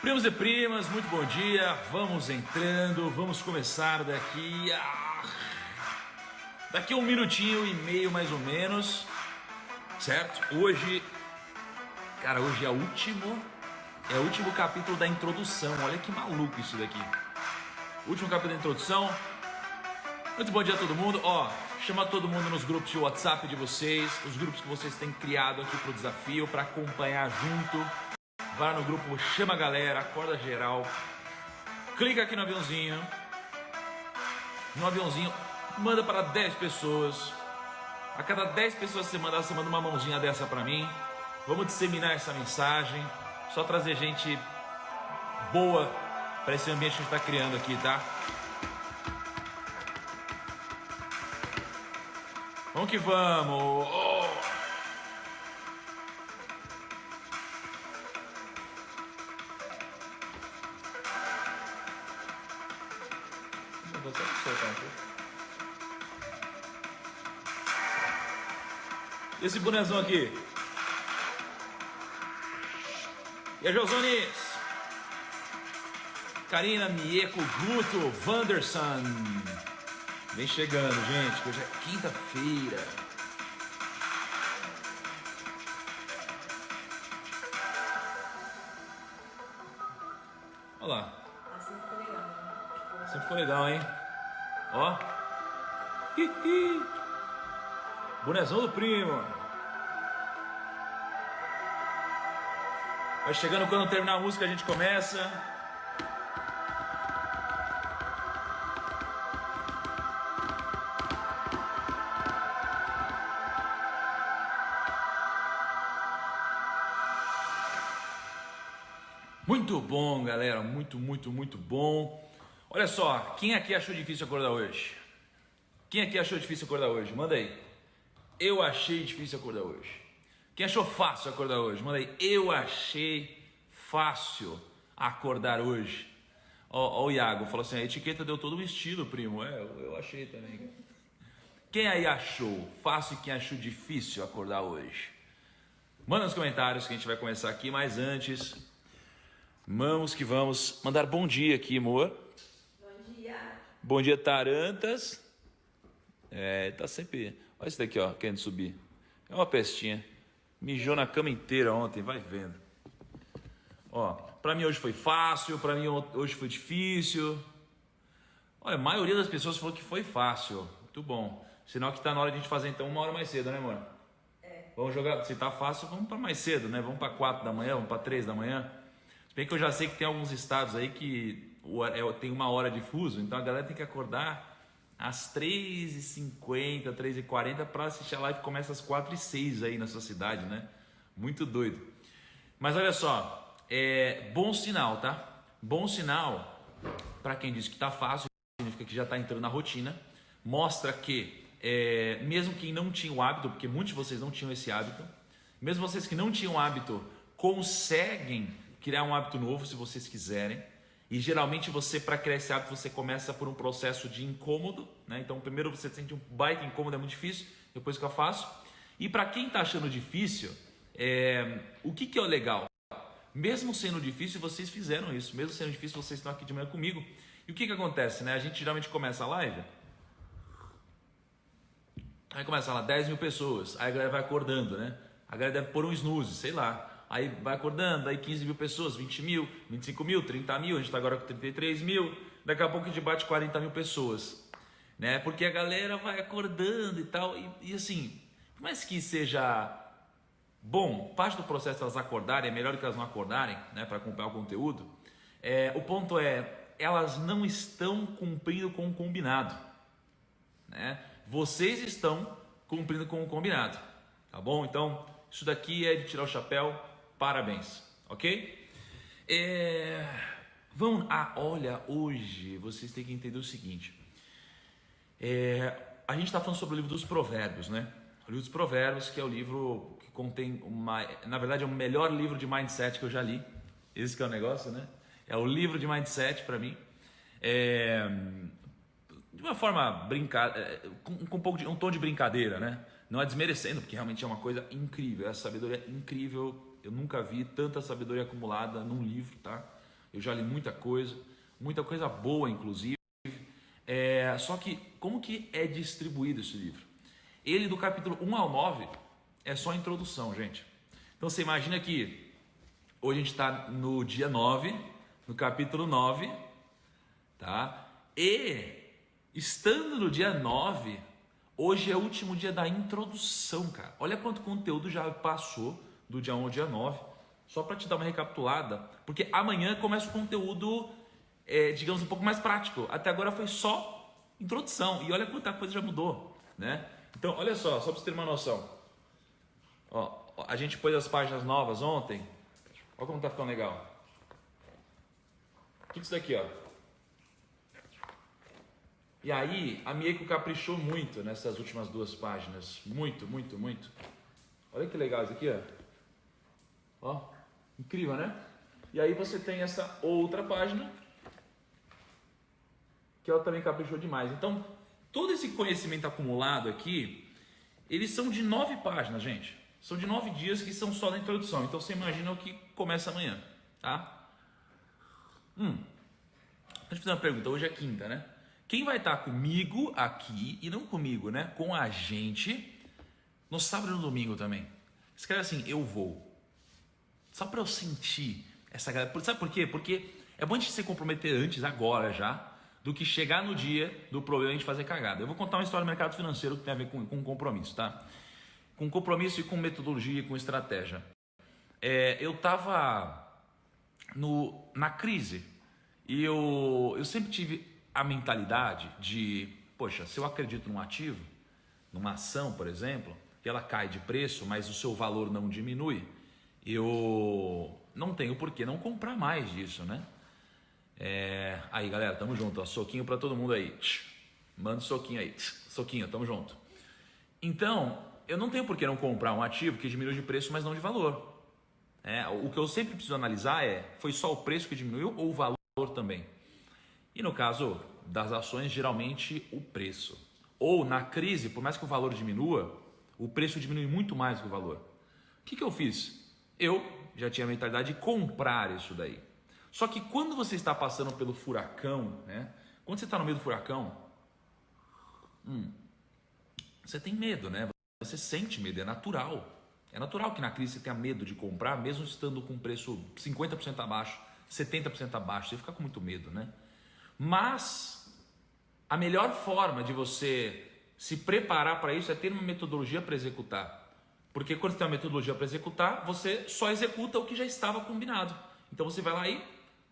Primos e primas, muito bom dia, vamos entrando, vamos começar daqui a 1 minutinho e meio mais ou menos, certo? Hoje é o último capítulo da introdução, olha que maluco isso daqui. Último capítulo da introdução. Muito bom dia a todo mundo, chama todo mundo nos grupos de WhatsApp de vocês, os grupos que vocês têm criado aqui para o desafio, para acompanhar junto. Vai no grupo, chama a galera, acorda geral, clica aqui no aviãozinho, manda para 10 pessoas, a cada 10 pessoas que você manda uma mãozinha dessa para mim, vamos disseminar essa mensagem, só trazer gente boa para esse ambiente que a gente está criando aqui, tá? Vamos que vamos! E esse bonezão aqui? E a Josonis? Karina, Mieko, Guto, Wanderson. Vem chegando, gente, que hoje é quinta-feira. Olha lá. Assim ficou legal, né? Assim ficou legal, hein? Ó. Bonezão do primo. Vai chegando, quando terminar a música a gente começa. Muito bom, galera. Muito bom. Olha só, quem aqui achou difícil acordar hoje? Quem aqui achou difícil acordar hoje? Manda aí. Eu achei difícil acordar hoje. Quem achou fácil acordar hoje? Manda aí. Eu achei fácil acordar hoje. Ó, o Iago falou assim, a etiqueta deu todo um estilo, primo. Eu achei também. Quem aí achou fácil e quem achou difícil acordar hoje? Manda nos comentários que a gente vai começar aqui, mas antes, vamos mandar bom dia aqui, amor. Bom dia. Bom dia, Tarantas. Tá sempre... Olha esse daqui, ó, querendo subir. É uma pestinha. Mijou na cama inteira ontem, vai vendo. Ó, pra mim hoje foi fácil, pra mim hoje foi difícil. Olha, a maioria das pessoas falou que foi fácil. Muito bom. Sinal que tá na hora de a gente fazer então 1 hora mais cedo, né, amor? Vamos jogar, se tá fácil, vamos para mais cedo, né? Vamos para 4 da manhã, vamos para 3 da manhã. Se bem que eu já sei que tem alguns estados aí que tem 1 hora de fuso, então a galera tem que acordar às 3h50, 3h40 para assistir a live que começa às 4h06 aí na sua cidade, né? Muito doido. Mas olha só, bom sinal, tá? Bom sinal para quem diz que tá fácil, significa que já tá entrando na rotina, mostra que mesmo quem não tinha o hábito, porque muitos de vocês não tinham esse hábito, mesmo vocês que não tinham hábito, conseguem criar um hábito novo se vocês quiserem. E geralmente você, para criar esse hábito, você começa por um processo de incômodo, né? Então primeiro você sente um baita incômodo, é muito difícil, depois fica fácil. E para quem está achando difícil, o que é o legal? Mesmo sendo difícil, vocês fizeram isso. Mesmo sendo difícil, vocês estão aqui de manhã comigo. E o que acontece, né? A gente geralmente começa a live, aí começa lá 10 mil pessoas, aí a galera vai acordando, né? A galera deve pôr um snooze, sei lá. Aí vai acordando, aí 15 mil pessoas, 20 mil, 25 mil, 30 mil, a gente está agora com 33 mil, daqui a pouco a gente bate 40 mil pessoas, né? Porque a galera vai acordando e tal, e assim, por mais que seja bom, parte do processo elas acordarem, é melhor que elas não acordarem, né? Para acompanhar o conteúdo, o ponto elas não estão cumprindo com o combinado, né? Vocês estão cumprindo com o combinado, tá bom? Então, isso daqui é de tirar o chapéu. Parabéns, ok? Olha, hoje vocês têm que entender o seguinte. A gente está falando sobre o livro dos Provérbios, né? O livro dos Provérbios, que é o livro que contém na verdade é o melhor livro de mindset que eu já li. Esse que é o negócio, né? É o livro de mindset para mim. De uma forma com um tom de brincadeira, né? Não é desmerecendo, porque realmente é uma coisa incrível. Essa sabedoria é incrível. Eu nunca vi tanta sabedoria acumulada num livro, tá? eu já li muita coisa boa, inclusive. Só que, como que é distribuído esse livro? Ele, do capítulo 1 ao 9, é só a introdução, gente. Então, você imagina que hoje a gente está no dia 9, no capítulo 9, tá? E, estando no dia 9, hoje é o último dia da introdução, cara. Olha quanto conteúdo já passou do dia 1 ao dia 9. Só para te dar uma recapitulada, porque amanhã começa o conteúdo, digamos, um pouco mais prático. Até agora foi só introdução. E olha quanta coisa já mudou, né? Então, olha só para você ter uma noção. Ó, a gente pôs as páginas novas ontem. Olha como tá ficando legal. O que é isso daqui, ó? E aí, a Mieko caprichou muito nessas últimas 2 páginas. Muito, muito, muito. Olha que legal isso aqui, ó. Ó. Incrível, né? E aí você tem essa outra página que ela também caprichou demais. Então, todo esse conhecimento acumulado aqui, eles são de 9 páginas, gente. São de 9 dias que são só da introdução. Então, você imagina o que começa amanhã, tá? Deixa eu fazer uma pergunta. Hoje é quinta, né? Quem vai estar comigo aqui, e não comigo, né? Com a gente, no sábado e no domingo também. Escreve assim, eu vou. Só para eu sentir essa galera. Sabe por quê? Porque é bom a gente se comprometer antes, agora já, do que chegar no dia do problema e a gente fazer cagada. Eu vou contar uma história do mercado financeiro que tem a ver com compromisso, tá? Com compromisso e com metodologia e com estratégia. Eu estava na crise e eu sempre tive a mentalidade de, poxa, se eu acredito num ativo, numa ação, por exemplo, que ela cai de preço, mas o seu valor não diminui, eu não tenho por que não comprar mais disso, né? Aí, galera, tamo junto, ó, soquinho para todo mundo aí. Manda um soquinho aí. Soquinho, tamo junto. Então, eu não tenho por que não comprar um ativo que diminui de preço, mas não de valor. O que eu sempre preciso analisar foi só o preço que diminuiu ou o valor também? E no caso das ações, geralmente o preço. Ou na crise, por mais que o valor diminua, o preço diminui muito mais que o valor. O que eu fiz? Eu já tinha a mentalidade de comprar isso daí. Só que quando você está passando pelo furacão, né? Quando você está no meio do furacão, você tem medo, né? Você sente medo, é natural. É natural que na crise você tenha medo de comprar, mesmo estando com preço 50% abaixo, 70% abaixo, você fica com muito medo, né? Mas a melhor forma de você se preparar para isso é ter uma metodologia para executar. Porque quando você tem uma metodologia para executar, você só executa o que já estava combinado. Então você vai lá e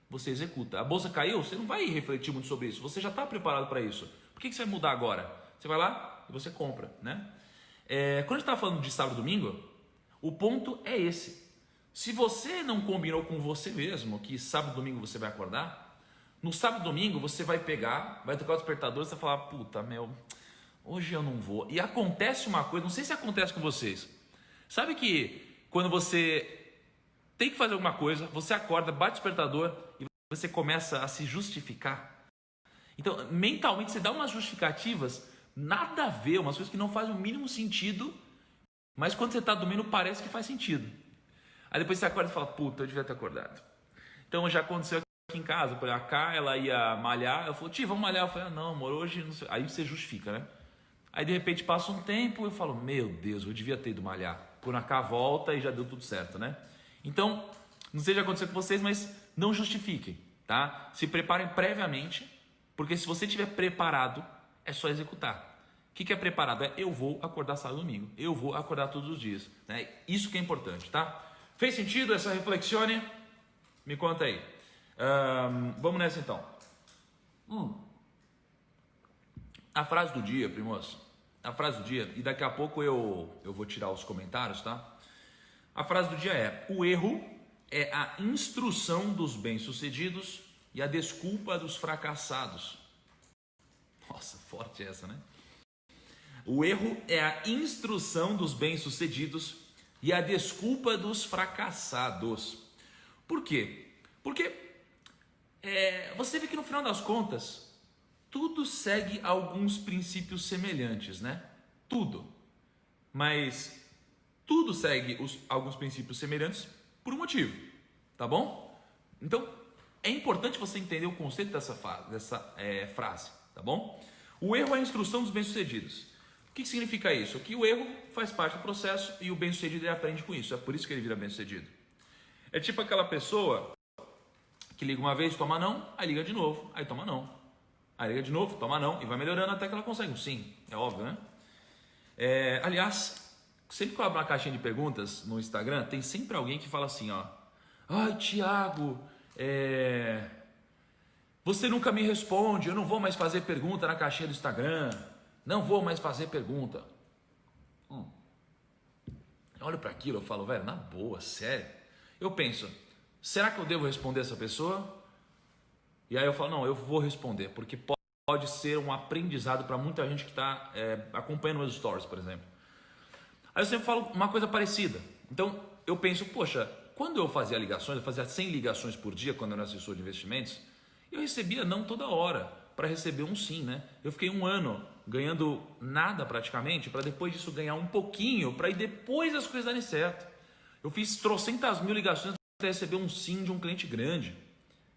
você executa. A bolsa caiu, você não vai refletir muito sobre isso. Você já está preparado para isso. Por que você vai mudar agora? Você vai lá e você compra, né? Quando a gente está falando de sábado e domingo, o ponto é esse. Se você não combinou com você mesmo que sábado e domingo você vai acordar, no sábado e domingo você vai pegar, vai tocar o despertador e você vai falar, puta, hoje eu não vou. E acontece uma coisa, não sei se acontece com vocês. Sabe que quando você tem que fazer alguma coisa, você acorda, bate o despertador e você começa a se justificar. Então, mentalmente você dá umas justificativas, nada a ver, umas coisas que não fazem o mínimo sentido, mas quando você está dormindo parece que faz sentido. Aí depois você acorda e fala, puta, eu devia ter acordado. Então já aconteceu aqui em casa, por exemplo, a Cá, ela ia malhar, ela falou, tio, vamos malhar. Eu falei, não, amor, hoje não sei. Aí você justifica, né? Aí de repente passa um tempo e eu falo, meu Deus, eu devia ter ido malhar. Quando a Cá volta e já deu tudo certo, né? Então, não sei se já aconteceu com vocês, mas não justifiquem, tá? Se preparem previamente, porque se você estiver preparado, é só executar. O que é preparado? Eu vou acordar sábado e domingo, eu vou acordar todos os dias, né? Isso que é importante, tá? Fez sentido essa reflexione? Me conta aí. Vamos nessa então. A frase do dia, primos. A frase do dia, e daqui a pouco eu vou tirar os comentários, tá? A frase do dia é: o erro é a instrução dos bem-sucedidos e a desculpa dos fracassados. Nossa, forte essa, né? O erro é a instrução dos bem-sucedidos e a desculpa dos fracassados. Por quê? Porque você vê que no final das contas, tudo segue alguns princípios semelhantes, né? Tudo. Mas tudo segue alguns princípios semelhantes por um motivo, tá bom? Então, é importante você entender o conceito dessa frase, tá bom? O erro é a instrução dos bem-sucedidos. O que significa isso? Que o erro faz parte do processo e o bem-sucedido ele aprende com isso. É por isso que ele vira bem-sucedido. É tipo aquela pessoa que liga uma vez, toma não, aí liga de novo, aí toma não. Aí liga de novo, toma não, e vai melhorando até que ela consegue um sim. É óbvio, né? Aliás, sempre que eu abro uma caixinha de perguntas no Instagram, tem sempre alguém que fala assim, ó. Ai, Thiago, você nunca me responde, eu não vou mais fazer pergunta na caixinha do Instagram. Não vou mais fazer pergunta. Eu olho para aquilo, eu falo, velho, na boa, sério. Eu penso, será que eu devo responder essa pessoa? E aí eu falo, não, eu vou responder, porque pode ser um aprendizado para muita gente que está acompanhando meus stories, por exemplo. Aí eu sempre falo uma coisa parecida. Então eu penso, poxa, quando eu fazia ligações, eu fazia 100 ligações por dia quando eu era assessor de investimentos, eu recebia não toda hora para receber um sim, né? Eu fiquei um ano ganhando nada praticamente, para depois disso ganhar um pouquinho, para ir depois as coisas darem certo. Eu fiz trocentas mil ligações para receber um sim de um cliente grande.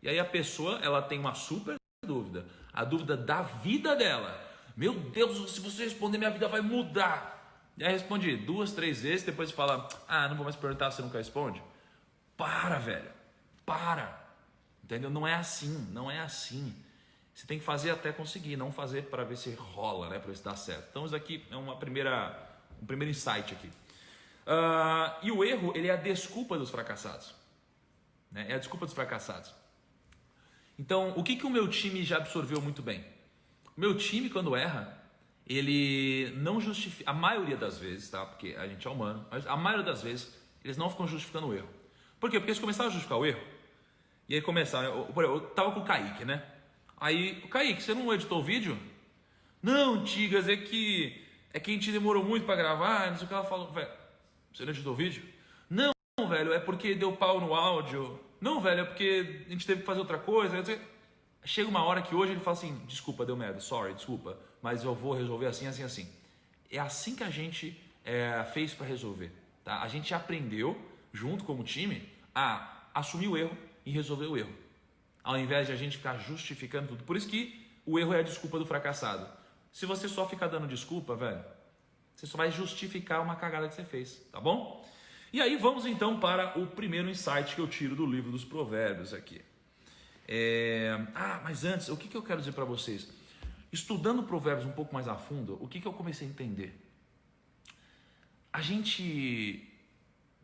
E aí a pessoa, ela tem uma super dúvida, a dúvida da vida dela. Meu Deus, se você responder, minha vida vai mudar. E aí responde 2, 3 vezes, depois fala, não vou mais perguntar, você nunca responde. Para, velho, para. Entendeu? Não é assim, não é assim. Você tem que fazer até conseguir, não fazer para ver se rola, né? Para ver se dá certo. Então isso aqui é um primeiro insight aqui. E o erro, ele é a desculpa dos fracassados. Né? É a desculpa dos fracassados. Então, o que o meu time já absorveu muito bem? O meu time, quando erra, ele não justifica, a maioria das vezes, tá? Porque a gente é humano, mas a maioria das vezes, eles não ficam justificando o erro. Por quê? Porque eles começaram a justificar o erro, e aí começaram, eu tava com o Kaique, né? Aí, Kaique, você não editou o vídeo? Não, Tigas, é que a gente demorou muito para gravar, não sei o que. Ela falou, velho, você não editou o vídeo? Não, velho, é porque deu pau no áudio. Não, velho, é porque a gente teve que fazer outra coisa. Chega uma hora que hoje ele fala assim, desculpa, deu merda, sorry, desculpa, mas eu vou resolver assim, assim, assim. É assim que a gente fez para resolver, tá? A gente aprendeu, junto como time, a assumir o erro e resolver o erro, ao invés de a gente ficar justificando tudo. Por isso que o erro é a desculpa do fracassado. Se você só ficar dando desculpa, velho, você só vai justificar uma cagada que você fez, tá bom? E aí vamos então para o primeiro insight que eu tiro do livro dos Provérbios aqui. Mas antes, o que eu quero dizer para vocês? Estudando Provérbios um pouco mais a fundo, o que eu comecei a entender? A gente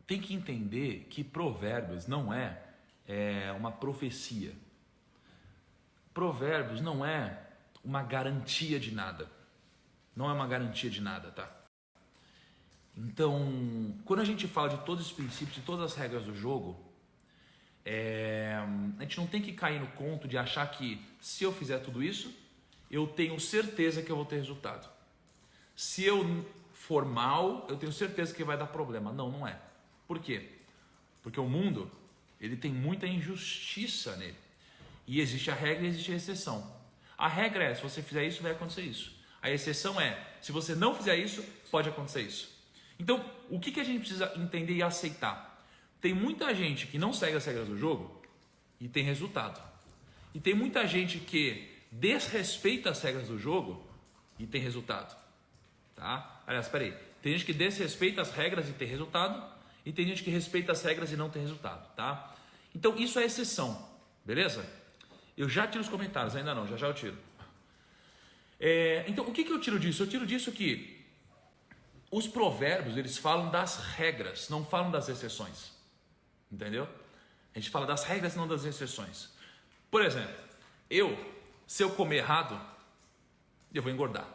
tem que entender que Provérbios não é uma profecia. Provérbios não é uma garantia de nada. Não é uma garantia de nada, tá? Então, quando a gente fala de todos os princípios, de todas as regras do jogo, a gente não tem que cair no conto de achar que se eu fizer tudo isso, eu tenho certeza que eu vou ter resultado. Se eu for mal, eu tenho certeza que vai dar problema. Não, não é. Por quê? Porque o mundo, ele tem muita injustiça nele. E existe a regra e existe a exceção. A regra é, se você fizer isso, vai acontecer isso. A exceção é, se você não fizer isso, pode acontecer isso. Então, o que a gente precisa entender e aceitar? Tem muita gente que não segue as regras do jogo e tem resultado. E tem muita gente que desrespeita as regras do jogo e tem resultado. Tá? Aliás, espera aí. Tem gente que desrespeita as regras e tem resultado. E tem gente que respeita as regras e não tem resultado. Tá? Então, isso é exceção. Beleza? Eu já tiro os comentários, ainda não, já eu tiro. Então, o que eu tiro disso? Eu tiro disso que os provérbios, eles falam das regras, não falam das exceções. Entendeu? A gente fala das regras, não das exceções. Por exemplo, se eu comer errado, eu vou engordar.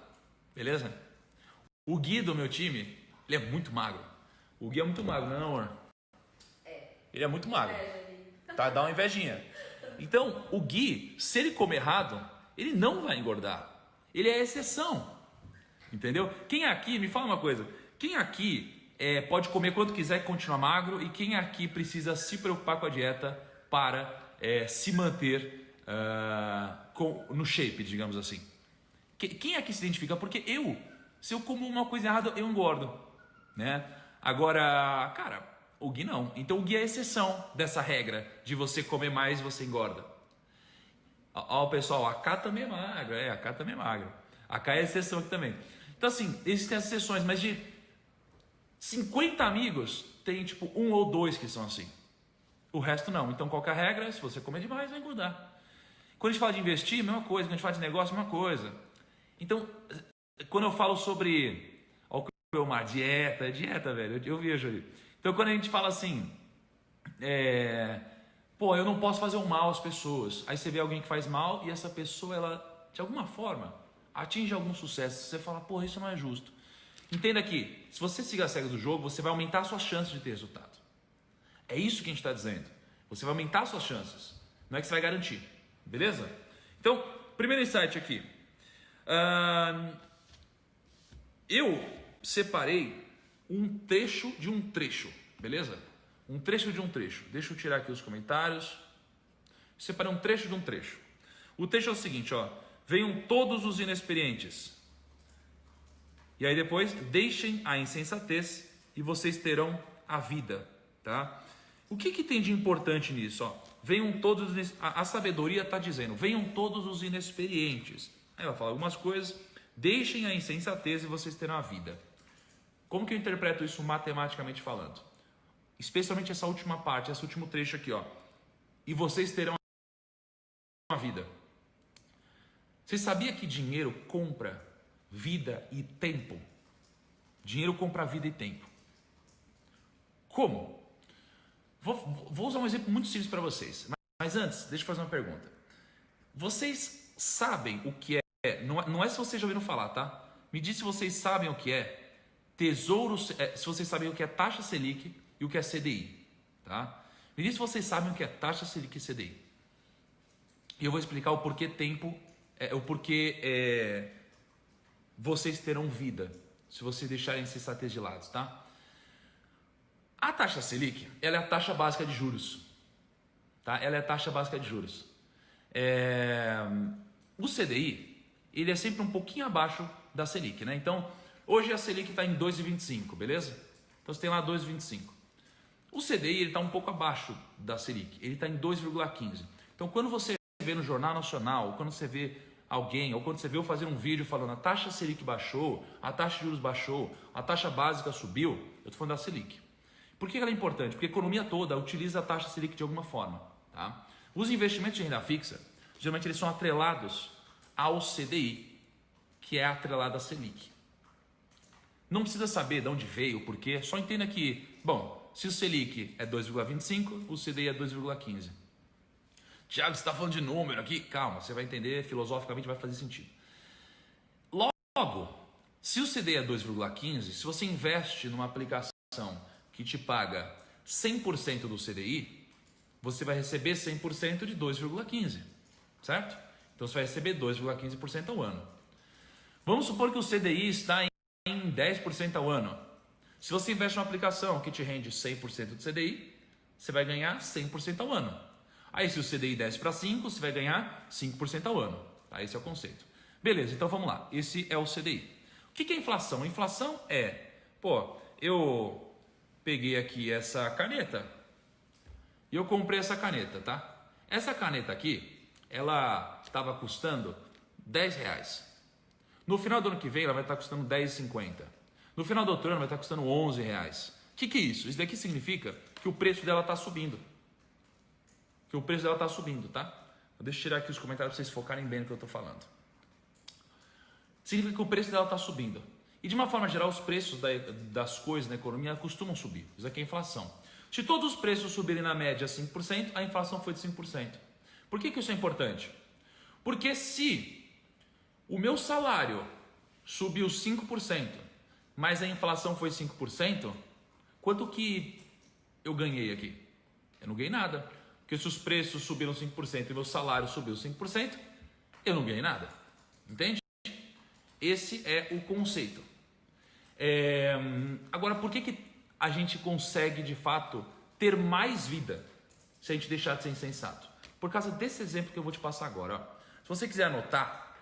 Beleza? O Gui do meu time, ele é muito magro. O Gui é muito magro, não é, amor? Ele é muito magro. Tá? Dá uma invejinha. Então, o Gui, se ele comer errado, ele não vai engordar. Ele é exceção. Entendeu? Quem aqui, me fala uma coisa, quem aqui pode comer quanto quiser e continuar magro, e quem aqui precisa se preocupar com a dieta para se manter no shape, digamos assim? Quem aqui se identifica? Porque se eu como uma coisa errada, eu engordo, né? Agora, cara, o Gui não. Então o Gui é a exceção dessa regra de você comer mais e você engorda. Ó, pessoal, a K também é magra, a K também é magra. A K é exceção aqui também. Então, assim, existem as exceções, mas de 50 amigos, tem tipo 1 ou 2 que são assim. O resto não. Então, qual que é a regra? Se você comer demais, vai engordar. Quando a gente fala de investir, mesma coisa. Quando a gente fala de negócio, mesma coisa. Então, quando eu falo sobre... Olha o mar, dieta, é dieta, velho. Eu vejo ali. Então, quando a gente fala assim... Pô, eu não posso fazer um mal às pessoas. Aí você vê alguém que faz mal e essa pessoa, ela, de alguma forma, atinge algum sucesso. Você fala, pô, isso não é justo. Entenda que, se você seguir as regras do jogo, você vai aumentar as suas chances de ter resultado. É isso que a gente está dizendo. Você vai aumentar as suas chances. Não é que você vai garantir. Beleza? Então, primeiro insight aqui. Eu separei um trecho de um trecho. Beleza? Um trecho de um trecho. Deixa eu tirar aqui os comentários. Separei um trecho de um trecho. O trecho é o seguinte, ó. Venham todos os inexperientes. E aí depois, deixem a insensatez e vocês terão a vida, tá? O que tem de importante nisso, ó? Venham todos, a sabedoria está dizendo, venham todos os inexperientes. Aí ela fala algumas coisas, deixem a insensatez e vocês terão a vida. Como que eu interpreto isso matematicamente falando? Especialmente essa última parte, esse último trecho aqui, ó. E vocês terão a vida. Você sabia que dinheiro compra vida e tempo? Dinheiro compra vida e tempo. Como? Vou usar um exemplo muito simples para vocês. Mas antes, deixa eu fazer uma pergunta. Vocês sabem o que é? Não é se vocês já ouviram falar, tá? Me diz se vocês sabem o que é tesouro, se vocês sabem o que é taxa Selic e o que é CDI, tá? Me diz se vocês sabem o que é taxa Selic e CDI. E eu vou explicar o porquê tempo, o porquê vocês terão vida, se vocês deixarem esse sensatez de lado, tá? A taxa Selic, ela é a taxa básica de juros, tá? Ela é a taxa básica de juros. O CDI, ele é sempre um pouquinho abaixo da Selic, né? Então, hoje a Selic está em 2,25, beleza? Então, você tem lá 2,25. O CDI, ele está um pouco abaixo da Selic, ele está em 2,15. Então, quando você vê no Jornal Nacional, quando você vê alguém, ou quando você vê eu fazer um vídeo falando a taxa Selic baixou, a taxa de juros baixou, a taxa básica subiu, eu estou falando da Selic. Por que ela é importante? Porque a economia toda utiliza a taxa Selic de alguma forma, tá? Os investimentos de renda fixa, geralmente eles são atrelados ao CDI, que é atrelado à Selic. Não precisa saber de onde veio, o porquê, só entenda que, bom, se o Selic é 2,25, o CDI é 2,15. Tiago, você está falando de número aqui? Calma, você vai entender, filosoficamente vai fazer sentido. Logo, se o CDI é 2,15, se você investe numa aplicação que te paga 100% do CDI, você vai receber 100% de 2,15, certo? Então você vai receber 2,15% ao ano. Vamos supor que o CDI está em 10% ao ano. Se você investe numa aplicação que te rende 100% do CDI, você vai ganhar 100% ao ano. Aí se o CDI desce para 5, você vai ganhar 5% ao ano. Tá? Esse é o conceito. Beleza, então vamos lá. Esse é o CDI. O que é inflação? A inflação é, eu peguei aqui essa caneta e eu comprei essa caneta, tá? Essa caneta aqui, ela estava custando R$10. No final do ano que vem, ela vai estar custando R$10,50. No final do outro ano, vai estar custando R$11. O que é isso? Isso daqui significa que o preço dela está subindo. Que o preço dela está subindo, tá? Deixa eu tirar aqui os comentários para vocês focarem bem no que eu estou falando. Significa que o preço dela está subindo. E de uma forma geral, os preços das coisas na economia costumam subir. Isso aqui é inflação. Se todos os preços subirem na média 5%, a inflação foi de 5%. Por que isso é importante? Porque se o meu salário subiu 5%, mas a inflação foi 5%, quanto que eu ganhei aqui? Eu não ganhei nada. Porque se os preços subiram 5% e meu salário subiu 5%, eu não ganhei nada. Entende? Esse é o conceito. Agora, por que a gente consegue, de fato, ter mais vida se a gente deixar de ser insensato? Por causa desse exemplo que eu vou te passar agora. Ó. Se você quiser anotar,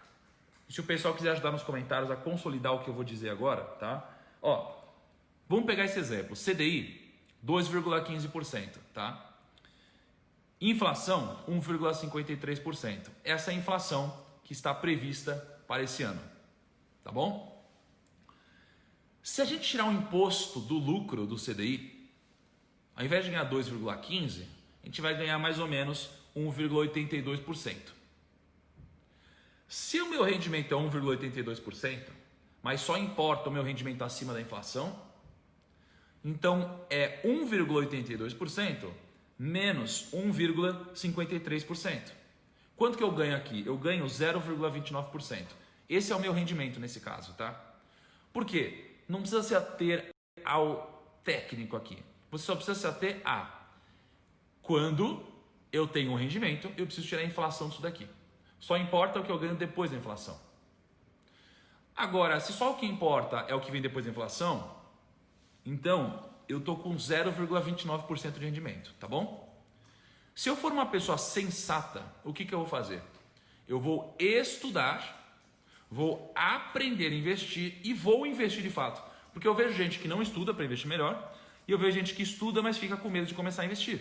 se o pessoal quiser ajudar nos comentários a consolidar o que eu vou dizer agora, tá? Ó, vamos pegar esse exemplo. CDI, 2,15%, tá? Inflação, 1,53%. Essa é a inflação que está prevista para esse ano. Tá bom? Se a gente tirar o imposto do lucro do CDI, ao invés de ganhar 2,15%, a gente vai ganhar mais ou menos 1,82%. Se o meu rendimento é 1,82%, mas só importa o meu rendimento acima da inflação, então é 1,82% menos 1,53%. Quanto que eu ganho aqui? Eu ganho 0,29%. Esse é o meu rendimento nesse caso, tá? Por quê? Não precisa se ater ao técnico aqui. Você só precisa se ater a quando eu tenho um rendimento, eu preciso tirar a inflação disso daqui. Só importa o que eu ganho depois da inflação. Agora, se só o que importa é o que vem depois da inflação, então eu estou com 0,29% de rendimento, tá bom? Se eu for uma pessoa sensata, o que eu vou fazer? Eu vou estudar, vou aprender a investir e vou investir de fato. Porque eu vejo gente que não estuda para investir melhor e eu vejo gente que estuda, mas fica com medo de começar a investir.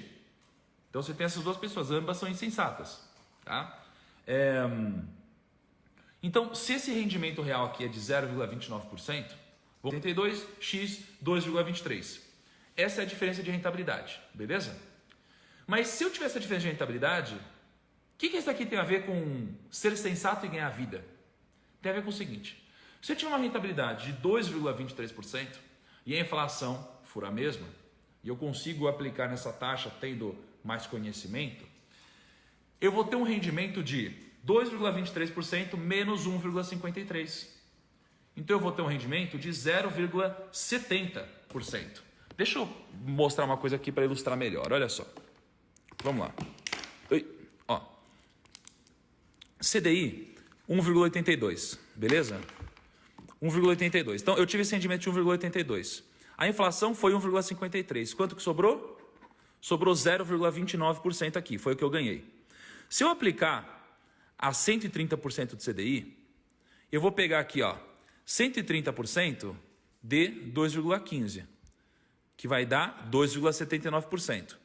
Então você tem essas duas pessoas, ambas são insensatas. Tá? Então, se esse rendimento real aqui é de 0,29%, 82x 2,23. Essa é a diferença de rentabilidade, beleza? Mas se eu tiver essa diferença de rentabilidade, o que isso aqui tem a ver com ser sensato e ganhar vida? Tem a ver com o seguinte: se eu tiver uma rentabilidade de 2,23% e a inflação for a mesma, e eu consigo aplicar nessa taxa tendo mais conhecimento, eu vou ter um rendimento de 2,23% menos 1,53%. Então eu vou ter um rendimento de 0,70%. Deixa eu mostrar uma coisa aqui para ilustrar melhor. Olha só. Vamos lá. Ó. CDI 1,82, beleza? 1,82. Então eu tive esse rendimento de 1,82. A inflação foi 1,53. Quanto que sobrou? Sobrou 0,29% aqui, foi o que eu ganhei. Se eu aplicar a 130% do CDI, eu vou pegar aqui, ó, 130% de 2,15, que vai dar 2,79%.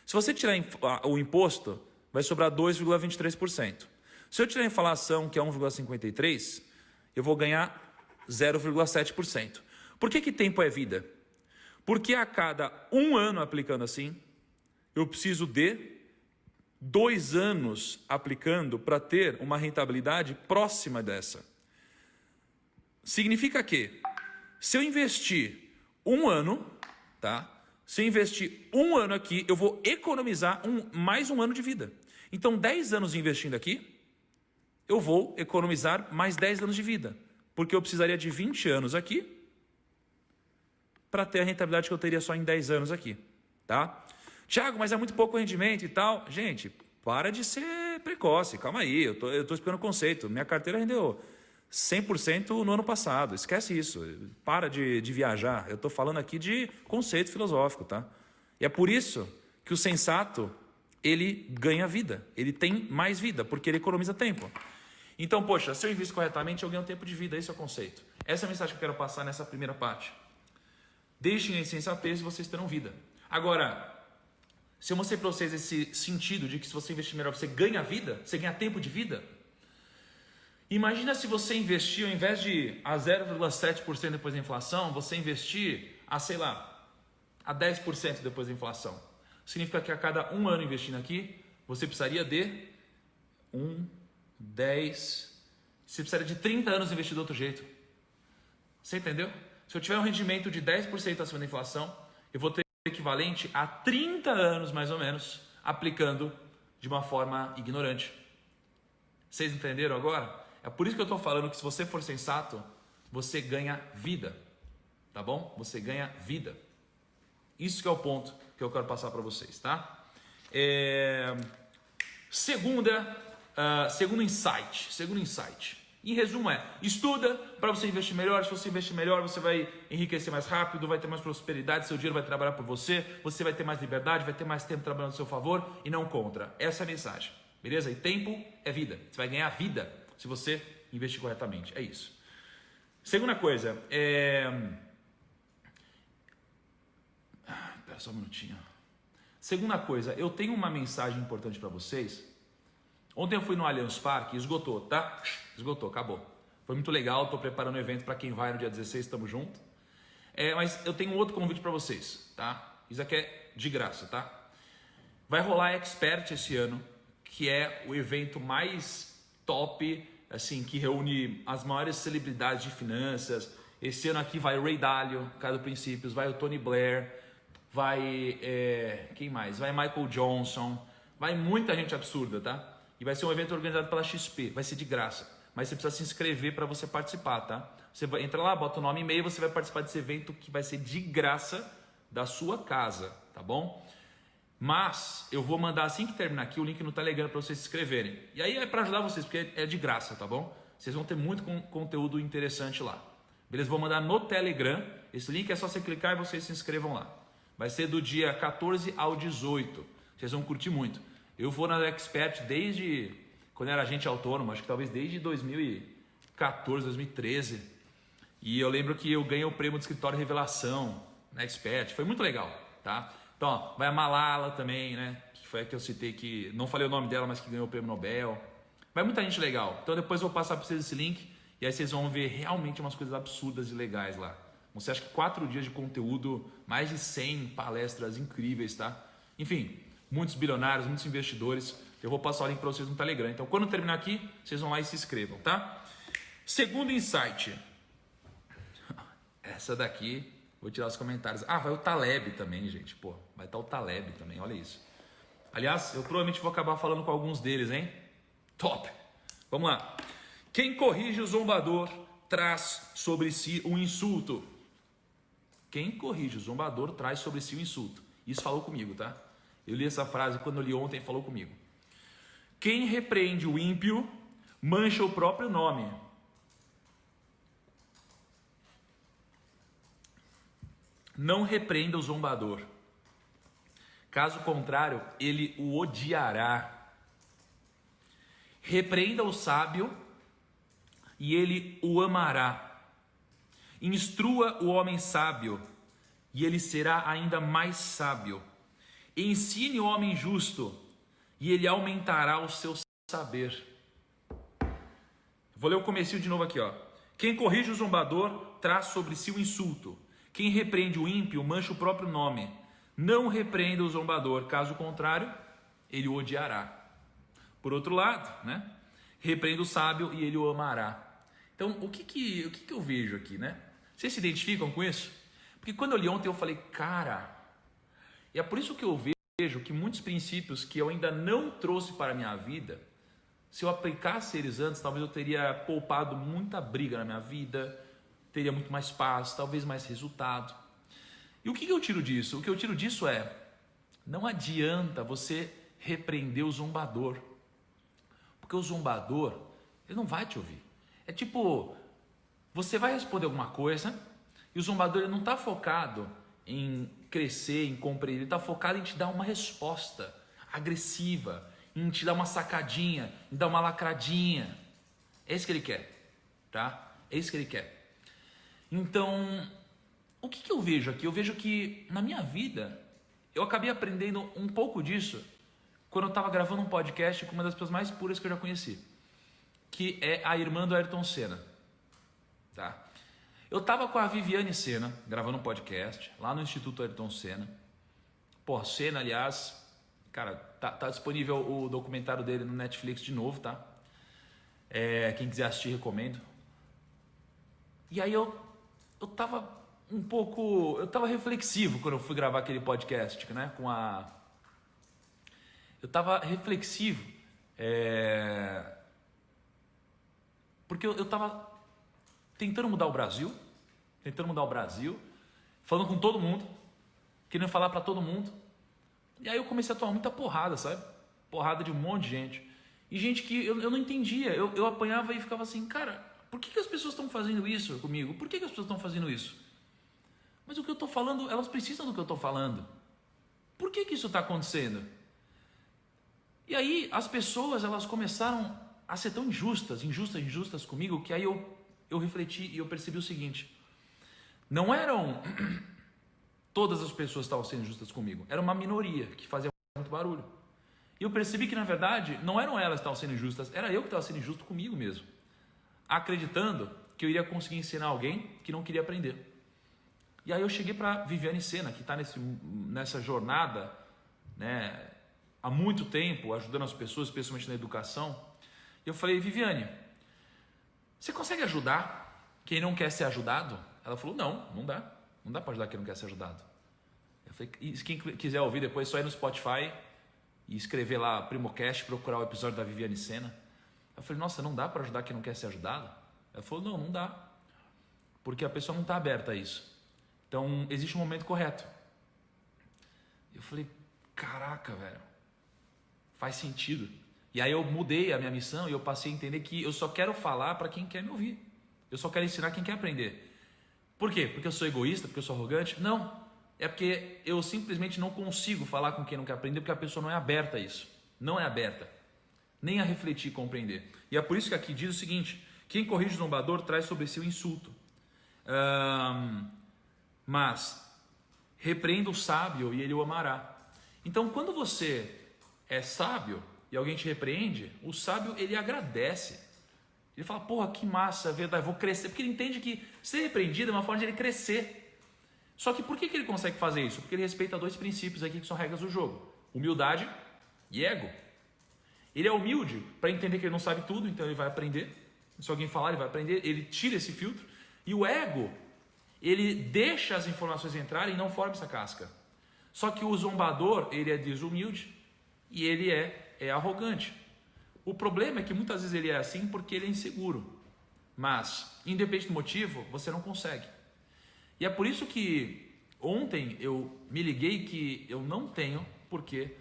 Se você tirar o imposto, vai sobrar 2,23%. Se eu tirar a inflação, que é 1,53, eu vou ganhar 0,7%. Por que tempo é vida? Porque a cada 1 ano aplicando assim, eu preciso de 2 anos aplicando para ter uma rentabilidade próxima dessa. Significa que, se eu investir 1 ano, tá? Se eu investir 1 ano aqui, eu vou economizar mais 1 ano de vida. Então, 10 anos investindo aqui, eu vou economizar mais 10 anos de vida. Porque eu precisaria de 20 anos aqui para ter a rentabilidade que eu teria só em 10 anos aqui. Tá? Tiago, mas é muito pouco rendimento e tal. Gente, para de ser precoce. Calma aí, eu tô explicando o conceito. Minha carteira rendeu 100% no ano passado. Esquece isso. Para de viajar. Eu estou falando aqui de conceito filosófico, tá? E é por isso que o sensato, ele ganha vida. Ele tem mais vida, porque ele economiza tempo. Então, poxa, se eu invisto corretamente, eu ganho tempo de vida. Esse é o conceito. Essa é a mensagem que eu quero passar nessa primeira parte. Deixem a insensatez e vocês terão vida. Agora, se eu mostrei para vocês esse sentido de que se você investir melhor, você ganha vida, você ganha tempo de vida. Imagina se você investir, ao invés de a 0,7% depois da inflação, você investir a, sei lá, a 10% depois da inflação. Significa que a cada 1 ano investindo aqui, você precisaria de 10, você precisaria de 30 anos investindo de outro jeito. Você entendeu? Se eu tiver um rendimento de 10% acima da inflação, eu vou ter equivalente a 30 anos, mais ou menos, aplicando de uma forma ignorante. Vocês entenderam agora? É por isso que eu estou falando que se você for sensato, você ganha vida. Tá bom? Você ganha vida. Isso que é o ponto que eu quero passar para vocês, tá? Segundo insight. Em resumo estuda para você investir melhor. Se você investir melhor, você vai enriquecer mais rápido, vai ter mais prosperidade, seu dinheiro vai trabalhar por você, você vai ter mais liberdade, vai ter mais tempo trabalhando a seu favor e não contra. Essa é a mensagem, beleza? E tempo é vida. Você vai ganhar vida se você investir corretamente. É isso. Segunda coisa, Espera só um minutinho. Segunda coisa, eu tenho uma mensagem importante para vocês. Ontem eu fui no Allianz Parque, esgotou, tá? Esgotou, acabou. Foi muito legal, estou preparando um evento para quem vai no dia 16, estamos juntos. Mas eu tenho um outro convite para vocês, tá? Isso aqui é de graça, tá? Vai rolar Expert esse ano, que é o evento mais top, assim, que reúne as maiores celebridades de finanças. Esse ano aqui vai o Ray Dalio, cara do Princípios, vai o Tony Blair, vai, quem mais? Vai Michael Johnson, vai muita gente absurda, tá? E vai ser um evento organizado pela XP, vai ser de graça, mas você precisa se inscrever para você participar, tá? Você vai, entra lá, bota o nome e e-mail, você vai participar desse evento que vai ser de graça da sua casa, tá bom? Mas eu vou mandar assim que terminar aqui o link no Telegram para vocês se inscreverem. E aí é para ajudar vocês, porque é de graça, tá bom? Vocês vão ter muito conteúdo interessante lá. Beleza? Vou mandar no Telegram. Esse link é só você clicar e vocês se inscrevam lá. Vai ser do dia 14 ao 18. Vocês vão curtir muito. Eu vou na Expert desde quando eu era agente autônomo, acho que talvez desde 2014, 2013. E eu lembro que eu ganhei o prêmio de escritório Revelação na Expert. Foi muito legal, tá? Então, ó, vai a Malala também, né? Que foi a que eu citei, que não falei o nome dela, mas que ganhou o prêmio Nobel. Vai muita gente legal. Então depois eu vou passar para vocês esse link e aí vocês vão ver realmente umas coisas absurdas e legais lá. Você acha que 4 dias de conteúdo, mais de 100 palestras incríveis, tá? Enfim, muitos bilionários, muitos investidores. Eu vou passar o link para vocês no Telegram. Então quando terminar aqui, vocês vão lá e se inscrevam, tá? Segundo insight. Essa daqui, vou tirar os comentários. Ah, vai o Taleb também, gente. Pô, vai estar o Taleb também, olha isso. Aliás, eu provavelmente vou acabar falando com alguns deles, hein? Top! Vamos lá. Quem corrige o zombador traz sobre si um insulto. Quem corrige o zombador traz sobre si um insulto. Isso falou comigo, tá? Eu li essa frase quando eu li ontem, falou comigo. Quem repreende o ímpio mancha o próprio nome. Não repreenda o zombador. Caso contrário, ele o odiará. Repreenda o sábio e ele o amará. Instrua o homem sábio e ele será ainda mais sábio. Ensine o homem justo e ele aumentará o seu saber. Vou ler o comecinho de novo aqui, ó. Quem corrige o zombador traz sobre si o insulto. Quem repreende o ímpio mancha o próprio nome. Não repreenda o zombador, caso contrário, ele o odiará. Por outro lado, né? Repreenda o sábio e ele o amará. Então, o que eu vejo aqui, né? Vocês se identificam com isso? Porque quando eu li ontem eu falei, cara, e é por isso que eu vejo que muitos princípios que eu ainda não trouxe para a minha vida, se eu aplicasse eles antes, talvez eu teria poupado muita briga na minha vida, teria muito mais paz, talvez mais resultado. E o que eu tiro disso? O que eu tiro disso é, não adianta você repreender o zombador, porque o zombador, ele não vai te ouvir. É tipo, você vai responder alguma coisa e o zombador ele não está focado em crescer, em compreender, ele está focado em te dar uma resposta agressiva, em te dar uma sacadinha, em dar uma lacradinha. É isso que ele quer, tá? É isso que ele quer. Então, o que eu vejo aqui? Eu vejo que na minha vida, eu acabei aprendendo um pouco disso quando eu estava gravando um podcast com uma das pessoas mais puras que eu já conheci, que é a irmã do Ayrton Senna. Tá? Eu estava com a Viviane Senna, gravando um podcast, lá no Instituto Ayrton Senna. Pô, Senna, aliás, cara, tá disponível o documentário dele no Netflix de novo, tá? Quem quiser assistir, recomendo. E aí eu tava eu tava reflexivo quando eu fui gravar aquele podcast, né? Eu tava reflexivo, porque eu tava tentando mudar o Brasil, falando com todo mundo, querendo falar para todo mundo. E aí eu comecei a tomar muita porrada, sabe? Porrada de um monte de gente. E gente que eu não entendia, eu apanhava e ficava assim, cara, por que as pessoas estão fazendo isso comigo? Por que as pessoas estão fazendo isso? Mas o que eu estou falando, elas precisam do que eu estou falando. Por que isso está acontecendo? E aí as pessoas, elas começaram a ser tão injustas comigo, que aí eu refleti e eu percebi o seguinte: não eram todas as pessoas estavam sendo injustas comigo. Era uma minoria que fazia muito barulho. E eu percebi que, na verdade, não eram elas que estavam sendo injustas, era eu que estava sendo injusto comigo mesmo. Acreditando que eu iria conseguir ensinar alguém que não queria aprender. E aí eu cheguei para Viviane Sena, que está nessa jornada, né, há muito tempo, ajudando as pessoas, especialmente na educação. E eu falei, Viviane, você consegue ajudar quem não quer ser ajudado? Ela falou, não dá. Não dá para ajudar quem não quer ser ajudado. Eu falei, e quem quiser ouvir depois, só ir no Spotify e escrever lá Primocast, procurar o episódio da Viviane Sena. Eu falei, nossa, não dá para ajudar quem não quer ser ajudado? Ela falou, não dá. Porque a pessoa não está aberta a isso. Então, existe um momento correto. Eu falei, caraca, velho, faz sentido. E aí eu mudei a minha missão e eu passei a entender que eu só quero falar para quem quer me ouvir. Eu só quero ensinar quem quer aprender. Por quê? Porque eu sou egoísta? Porque eu sou arrogante? Não. É porque eu simplesmente não consigo falar com quem não quer aprender porque a pessoa não é aberta a isso. Não é aberta. Nem a refletir e compreender. E é por isso que aqui diz o seguinte, quem corrige o zombador traz sobre si o insulto. Mas repreenda o sábio e ele o amará. Então, quando você é sábio e alguém te repreende, o sábio ele agradece. Ele fala, porra, que massa, é verdade, vou crescer. Porque ele entende que ser repreendido é uma forma de ele crescer. Só que por que ele consegue fazer isso? Porque ele respeita dois princípios aqui que são regras do jogo. Humildade e ego. Ele é humilde para entender que ele não sabe tudo, então ele vai aprender. Se alguém falar, ele vai aprender. Ele tira esse filtro. E o ego, ele deixa as informações entrarem e não forma essa casca. Só que o zombador, ele é desumilde e ele é arrogante. O problema é que muitas vezes ele é assim porque ele é inseguro. Mas, independente do motivo, você não consegue. E é por isso que ontem eu me liguei que eu não tenho por que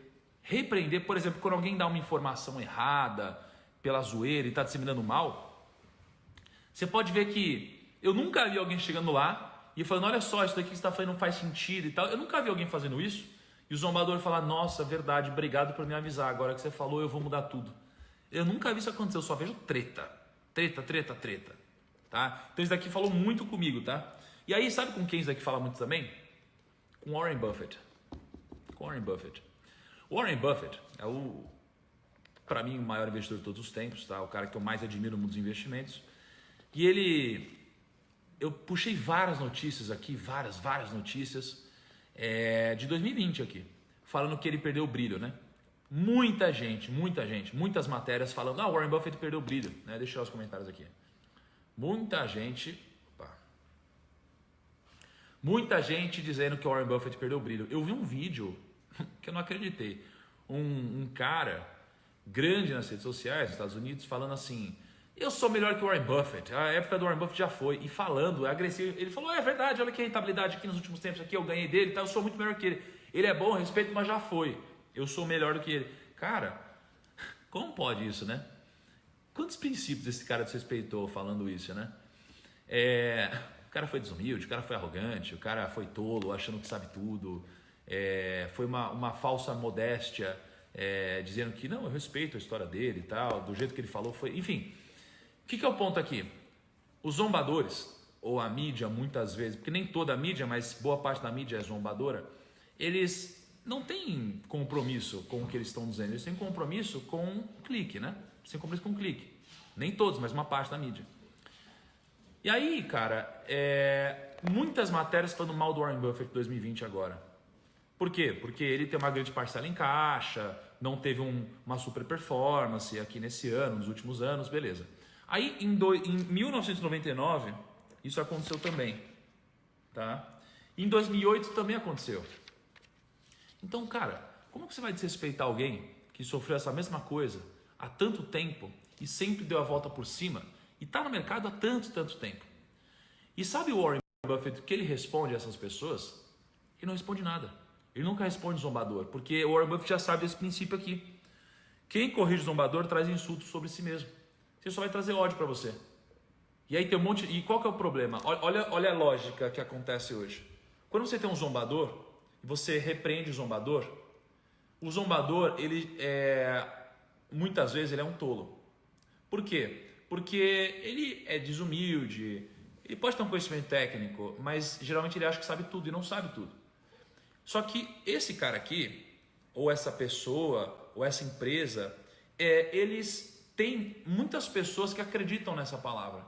repreender. Por exemplo, quando alguém dá uma informação errada, pela zoeira e está disseminando mal, você pode ver que eu nunca vi alguém chegando lá e falando, olha só, isso daqui que você está fazendo não faz sentido e tal. Eu nunca vi alguém fazendo isso. E o zombador falar, nossa, verdade, obrigado por me avisar. Agora que você falou, eu vou mudar tudo. Eu nunca vi isso acontecer, eu só vejo treta. Treta. Tá? Então isso daqui falou muito comigo, tá? E aí, sabe com quem isso daqui fala muito também? Com Warren Buffett. Warren Buffett é para mim, o maior investidor de todos os tempos, tá? O cara que eu mais admiro no mundo dos investimentos. E eu puxei várias notícias aqui, várias notícias de 2020 aqui, falando que ele perdeu o brilho, né? Muita gente, muitas matérias falando, Warren Buffett perdeu o brilho, né? Deixa eu tirar os comentários aqui. Muita gente dizendo que o Warren Buffett perdeu o brilho. Eu vi um vídeo que eu não acreditei. Um cara grande nas redes sociais, nos Estados Unidos, falando assim, eu sou melhor que o Warren Buffett, a época do Warren Buffett já foi, e falando, agressivo, ele falou, é verdade, olha que a rentabilidade aqui nos últimos tempos, aqui eu ganhei dele, tá? Eu sou muito melhor que ele é bom, respeito, mas já foi, eu sou melhor do que ele. Cara, como pode isso, né? Quantos princípios esse cara desrespeitou falando isso, né? O cara foi desumilde, o cara foi arrogante, o cara foi tolo, achando que sabe tudo, foi uma falsa modéstia, dizendo que não, eu respeito a história dele e tal, do jeito que ele falou foi... Enfim, o que é o ponto aqui? Os zombadores, ou a mídia muitas vezes, porque nem toda a mídia, mas boa parte da mídia é zombadora, eles não têm compromisso com o que eles estão dizendo, eles têm compromisso com clique, né? Eles têm compromisso com clique. Nem todos, mas uma parte da mídia. E aí, cara, muitas matérias falando mal do Warren Buffett em 2020 agora. Por quê? Porque ele tem uma grande parcela em caixa, não teve uma super performance aqui nesse ano, nos últimos anos, beleza. Aí, em 1999, isso aconteceu também, tá? Em 2008 também aconteceu. Então, cara, como que você vai desrespeitar alguém que sofreu essa mesma coisa há tanto tempo e sempre deu a volta por cima e está no mercado há tanto tempo? E sabe o Warren Buffett, o que ele responde a essas pessoas? Ele não responde nada. Ele nunca responde zombador, porque o Warren Buffett já sabe desse princípio aqui. Quem corrige o zombador traz insultos sobre si mesmo. Você só vai trazer ódio para você. E aí tem um monte... E qual que é o problema? Olha a lógica que acontece hoje. Quando você tem um zombador, e você repreende o zombador, ele muitas vezes ele é um tolo. Por quê? Porque ele é desumilde, ele pode ter um conhecimento técnico, mas geralmente ele acha que sabe tudo e não sabe tudo. Só que esse cara aqui, ou essa pessoa, ou essa empresa, eles têm muitas pessoas que acreditam nessa palavra.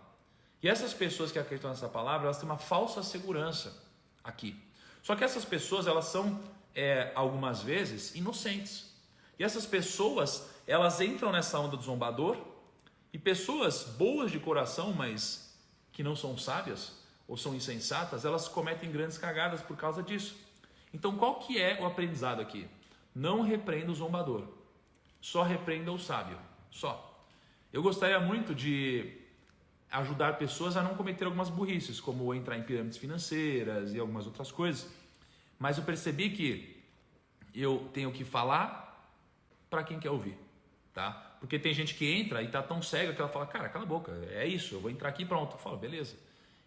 E essas pessoas que acreditam nessa palavra, elas têm uma falsa segurança aqui. Só que essas pessoas, elas são, algumas vezes, inocentes. E essas pessoas, elas entram nessa onda do zombador, e pessoas boas de coração, mas que não são sábias, ou são insensatas, elas cometem grandes cagadas por causa disso. Então, qual que é o aprendizado aqui? Não repreenda o zombador, só repreenda o sábio, só. Eu gostaria muito de ajudar pessoas a não cometer algumas burrices, como entrar em pirâmides financeiras e algumas outras coisas, mas eu percebi que eu tenho que falar para quem quer ouvir, tá? Porque tem gente que entra e tá tão cega que ela fala, cara, cala a boca, é isso, eu vou entrar aqui e pronto. Eu falo, beleza.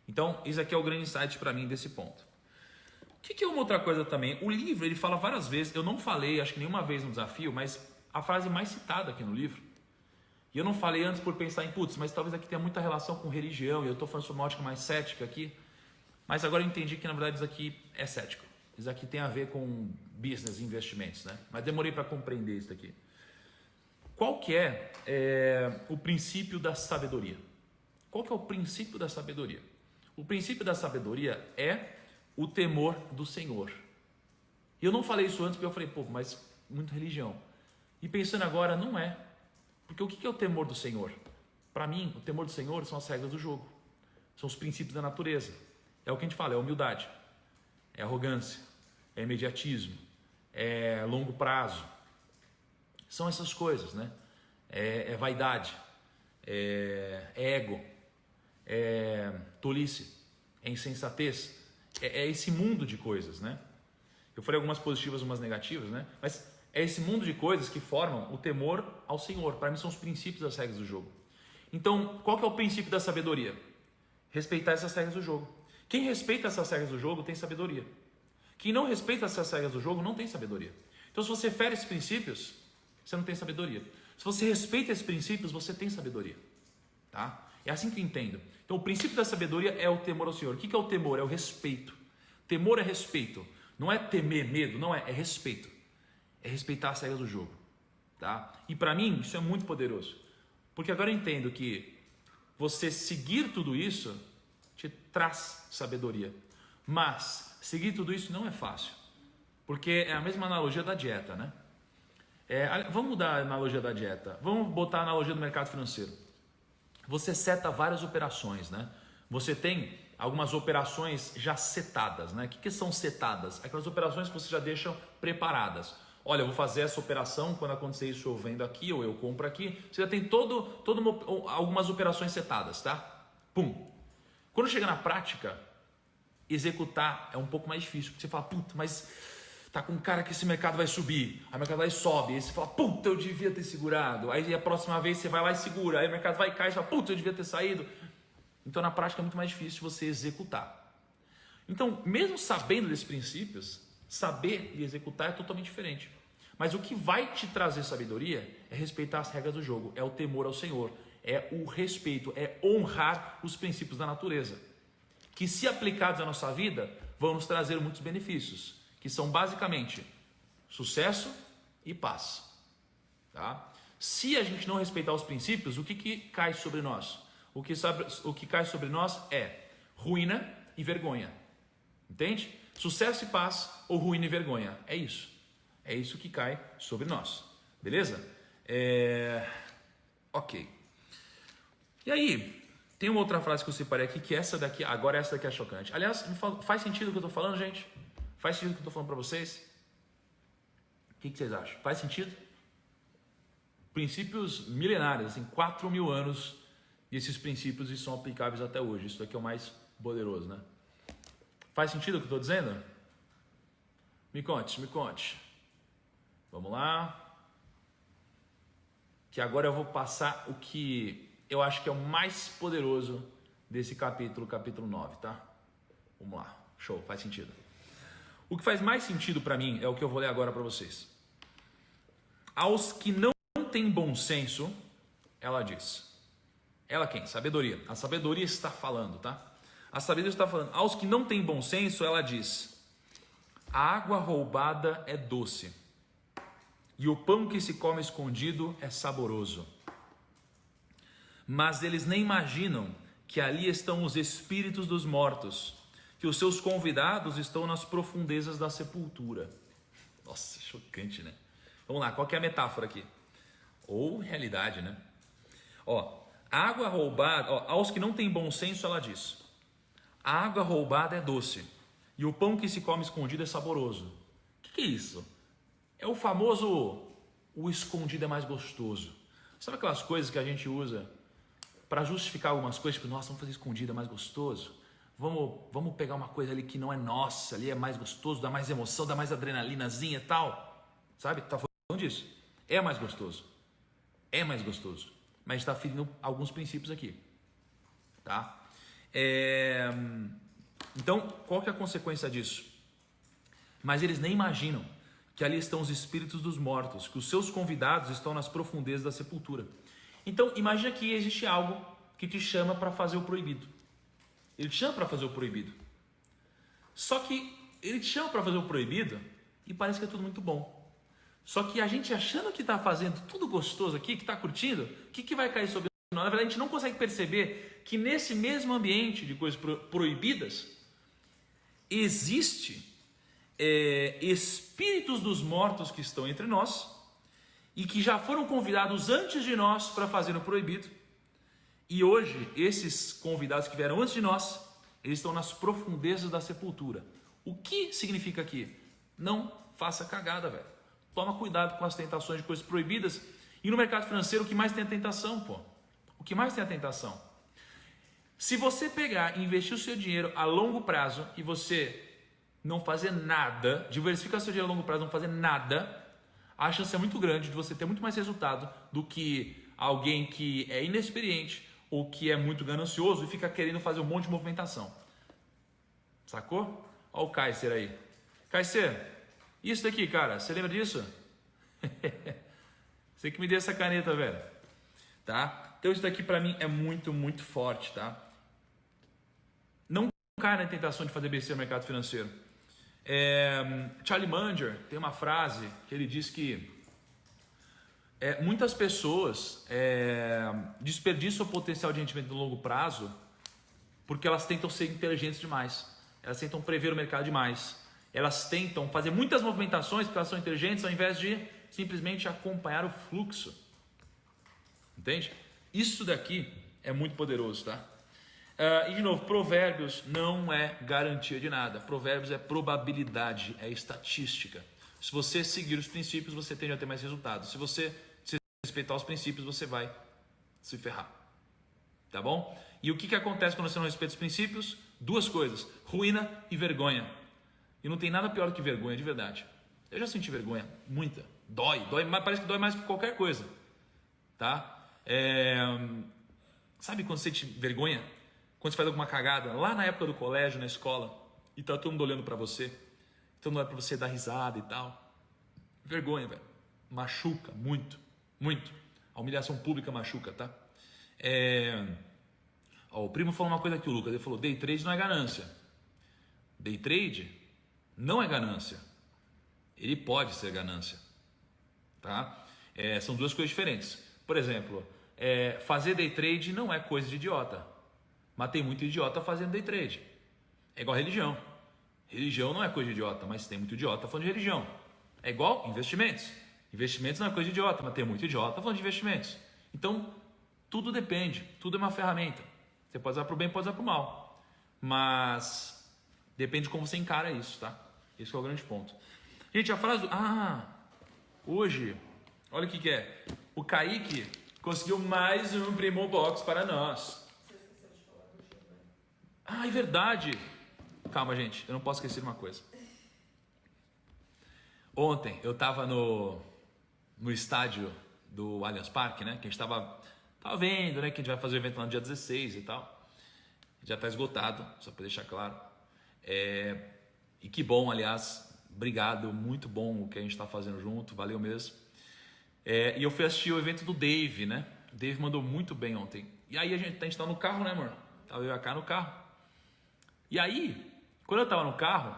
Então, isso aqui é o grande insight para mim desse ponto. O que é uma outra coisa também? O livro, ele fala várias vezes, eu não falei, acho que nenhuma vez no desafio, mas a frase mais citada aqui no livro, e eu não falei antes por pensar em, putz, mas talvez aqui tenha muita relação com religião, e eu estou falando sobre uma ótica mais cética aqui, mas agora eu entendi que na verdade isso aqui é cético. Isso aqui tem a ver com business, investimentos, né? Mas demorei para compreender isso aqui. Qual que é o princípio da sabedoria? Qual que é o princípio da sabedoria? O princípio da sabedoria é o temor do Senhor. E eu não falei isso antes porque eu falei, pô, mas muito religião. E pensando agora, não é. Porque o que é o temor do Senhor? Para mim, o temor do Senhor são as regras do jogo. São os princípios da natureza. É o que a gente fala, é humildade, é arrogância, é imediatismo, é longo prazo. São essas coisas, né? É vaidade, é ego, é tolice, é insensatez. É esse mundo de coisas, né? Eu falei algumas positivas, umas negativas, né? Mas é esse mundo de coisas que formam o temor ao Senhor. Para mim são os princípios das regras do jogo. Então, qual que é o princípio da sabedoria? Respeitar essas regras do jogo. Quem respeita essas regras do jogo tem sabedoria. Quem não respeita essas regras do jogo não tem sabedoria. Então, se você fere esses princípios, você não tem sabedoria. Se você respeita esses princípios, você tem sabedoria. Tá? É assim que eu entendo. Então, o princípio da sabedoria é o temor ao Senhor. O que é o temor? É o respeito. Temor é respeito. Não é temer, medo, não é respeito. É respeitar as regras do jogo. Tá? E para mim, isso é muito poderoso. Porque agora eu entendo que você seguir tudo isso te traz sabedoria. Mas seguir tudo isso não é fácil. Porque é a mesma analogia da dieta, né? Vamos mudar a analogia da dieta. Vamos botar a analogia do mercado financeiro. Você seta várias operações, né? Você tem algumas operações já setadas, né? O que são setadas? Aquelas operações que você já deixa preparadas. Olha, eu vou fazer essa operação, quando acontecer isso eu vendo aqui ou eu compro aqui. Você já tem algumas operações setadas, tá? Pum. Quando chega na prática, executar é um pouco mais difícil. Porque você fala, puta, mas tá com cara que esse mercado vai subir. Aí o mercado vai e sobe. Aí você fala, puta, eu devia ter segurado. Aí a próxima vez você vai lá e segura. Aí o mercado vai e cai e você fala, puta, eu devia ter saído. Então na prática é muito mais difícil você executar. Então, mesmo sabendo desses princípios, saber e executar é totalmente diferente. Mas o que vai te trazer sabedoria é respeitar as regras do jogo, é o temor ao Senhor, é o respeito, é honrar os princípios da natureza, que se aplicados à nossa vida, vão nos trazer muitos benefícios, que são basicamente sucesso e paz. Tá? Se a gente não respeitar os princípios, o que cai sobre nós? O que cai sobre nós é ruína e vergonha. Entende? Sucesso e paz ou ruína e vergonha. É isso. É isso que cai sobre nós. Beleza? Ok. E aí, tem uma outra frase que eu separei aqui, que essa daqui é chocante. Aliás, faz sentido o que eu estou falando, gente? Faz sentido o que eu estou falando para vocês? O que vocês acham? Faz sentido? Princípios milenários, assim, 4.000 anos, e esses princípios são aplicáveis até hoje. Isso daqui é o mais poderoso, né? Faz sentido o que eu estou dizendo? Me conte. Vamos lá. Que agora eu vou passar o que eu acho que é o mais poderoso desse capítulo 9, tá? Vamos lá. Show, faz sentido. O que faz mais sentido para mim é o que eu vou ler agora para vocês. Aos que não têm bom senso, ela diz. Ela quem? Sabedoria. A sabedoria está falando, tá? A sabedoria está falando. Aos que não têm bom senso, ela diz: A água roubada é doce, e o pão que se come escondido é saboroso. Mas eles nem imaginam que ali estão os espíritos dos mortos, que os seus convidados estão nas profundezas da sepultura. Nossa, chocante, né? Vamos lá, qual que é a metáfora aqui? Ou realidade, né? Ó, a água roubada, ó, aos que não têm bom senso, ela diz: a água roubada é doce, e o pão que se come escondido é saboroso. O que é isso? É o famoso, o escondido é mais gostoso. Sabe aquelas coisas que a gente usa para justificar algumas coisas? Tipo, nossa, vamos fazer escondido, é mais gostoso. Vamos pegar uma coisa ali que não é nossa, ali é mais gostoso, dá mais emoção, dá mais adrenalinazinha e tal. Sabe? Tá falando disso. É mais gostoso. É mais gostoso. Mas a gente está ferindo alguns princípios aqui. Tá? Então, qual que é a consequência disso? Mas eles nem imaginam que ali estão os espíritos dos mortos, que os seus convidados estão nas profundezas da sepultura. Então, imagina que existe algo que te chama para fazer o proibido. Ele te chama para fazer o proibido. Só que ele te chama para fazer o proibido e parece que é tudo muito bom. Só que a gente achando que está fazendo tudo gostoso aqui, que está curtindo, o que vai cair sobre nós? Na verdade, a gente não consegue perceber que nesse mesmo ambiente de coisas proibidas, existe espíritos dos mortos que estão entre nós e que já foram convidados antes de nós para fazer o proibido. E hoje, esses convidados que vieram antes de nós, eles estão nas profundezas da sepultura. O que significa aqui? Não faça cagada, velho. Toma cuidado com as tentações de coisas proibidas. E no mercado financeiro, o que mais tem a tentação, pô? O que mais tem a tentação? Se você pegar e investir o seu dinheiro a longo prazo e você não fazer nada, diversificar seu dinheiro a longo prazo, não fazer nada, a chance é muito grande de você ter muito mais resultado do que alguém que é inexperiente ou que é muito ganancioso e fica querendo fazer um monte de movimentação. Sacou? Olha o Kaiser aí. Kaiser, isso daqui, cara, você lembra disso? Você que me deu essa caneta, velho. Tá? Então isso daqui pra mim é muito, muito forte, tá? Não cai na tentação de fazer besteira no mercado financeiro. Charlie Munger tem uma frase que ele diz que muitas pessoas desperdiçam o potencial de rendimento no longo prazo porque elas tentam ser inteligentes demais, elas tentam prever o mercado demais, elas tentam fazer muitas movimentações porque elas são inteligentes ao invés de simplesmente acompanhar o fluxo. Entende? Isso daqui é muito poderoso, tá? E de novo, provérbios não é garantia de nada. Provérbios é probabilidade, é estatística. Se você seguir os princípios, você tende a ter mais resultados. Se você respeitar os princípios, você vai se ferrar. Tá bom? E o que acontece quando você não respeita os princípios? Duas coisas, ruína e vergonha. E não tem nada pior do que vergonha, de verdade. Eu já senti vergonha, muita. Dói, parece que dói mais que qualquer coisa. Tá? Sabe quando você sente vergonha? Quando você faz alguma cagada, lá na época do colégio, na escola, e tá todo mundo olhando pra você, todo mundo olhando pra você dar risada e tal. Vergonha, velho. Machuca muito, muito. A humilhação pública machuca, tá? O primo falou uma coisa aqui, o Lucas, ele falou, day trade não é ganância. Day trade não é ganância. Ele pode ser ganância, tá? São duas coisas diferentes. Por exemplo, fazer day trade não é coisa de idiota. Mas tem muito idiota fazendo day trade. É igual religião. Religião não é coisa de idiota, mas tem muito idiota falando de religião. É igual investimentos. Investimentos não é coisa de idiota, mas tem muito idiota falando de investimentos. Então, tudo depende. Tudo é uma ferramenta. Você pode usar para o bem, pode usar para o mal. Mas depende de como você encara isso, tá? Esse é o grande ponto. Gente, a frase... hoje, olha o que é. O Kaique conseguiu mais um Primo Box para nós. É verdade. Calma, gente, eu não posso esquecer uma coisa. Ontem eu estava no estádio do Allianz Parque, né? Que a gente estava vendo, né? Que a gente vai fazer o evento lá no dia 16 e tal. Já está esgotado, só para deixar claro. E que bom, aliás, obrigado, muito bom o que a gente está fazendo junto, valeu mesmo. E eu fui assistir o evento do Dave, né? O Dave mandou muito bem ontem. E aí a gente tá no carro, né, amor? Tava eu e a Cá no carro. E aí, quando eu tava no carro,